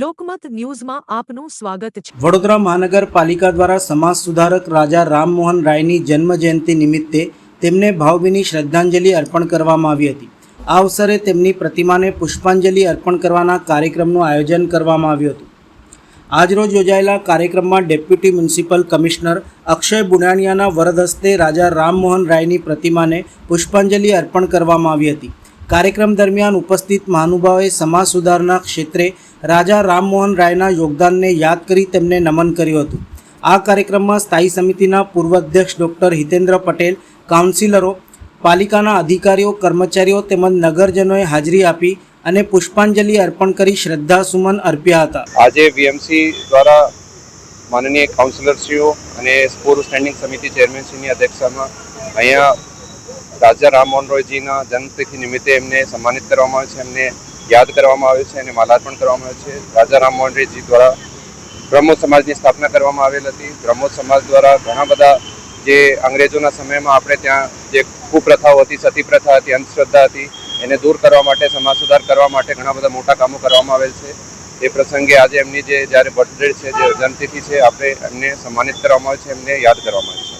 લોકમત ન્યૂઝમાં આપનું સ્વાગત છે। વડોદરા મહાનગરપાલિકા દ્વારા સમાજ સુધારક રાજા રામમોહન રાયની જન્મ જયંતિ નિમિત્તે તેમને ભાવભીની શ્રદ્ધાંજલિ અર્પણ કરવામાં આવી હતી। આ અવસરે તેમની પ્રતિમાને પુષ્પાંજલિ અર્પણ કરવાના કાર્યક્રમનું આયોજન કરવામાં આવ્યું હતું। આજરોજ યોજાયેલા કાર્યક્રમમાં ડેપ્યુટી મ્યુનિસિપલ કમિશનર અક્ષય બુનાણિયાના વરદ હસ્તે રાજા રામમોહન રાયની પ્રતિમાને પુષ્પાંજલિ અર્પણ કરવામાં આવી હતી। कार्यक्रम दरमियान उपस्थित महानुभावों समाज सुधारना क्षेत्रे राजा राममोहन रायना योगदान ने याद करी तेमने नमन कर्युं हतुं। आ कार्यक्रम में स्थायी समितिना पूर्व अध्यक्ष डॉक्टर हितेन्द्र पटेल, काउंसिलरों, पालिकाना अधिकारीओ, कर्मचारीओ तेमज नगरजनोए हाजरी आपी अने पुष्पांजलि अर्पण करी श्रद्धासुमन अर्प्या हता। आज वीएमसी द्वारा माननीय काउंसिलरश्रीओ अने पूर्व स्टेन्डिंग समिति चेरमेनश्रीनी अध्यक्षतामां अहींया राजा राममोहन रायजीना जन्मतिथि निमित्ते एमने सम्मानित करवामां आव्या छे, एमने याद करवामां आवे छे अने मालार्पण करवामां आवे छे। राजा राममोहन रायजी द्वारा ब्रह्मो समाजनी स्थापना करवामां आवेल हती। ब्रह्मो समाज द्वारा घणा बधा जे अंग्रेजोना समयमां आपणे त्यां जे कुप्रथाओ हती, सती प्रथा हती, अंधश्रद्धा हती, एने दूर करवा माटे, समाज सुधार करवा माटे घणा बधा मोटा कामो करवामां आवेल छे। ए प्रसंगे आज एमनी जे ज्यारे बर्थडे छे, जे जन्मतिथि छे, आपणे एમને सम्मानित करवामां आवे छे, एમને याद करवामां आवे छे।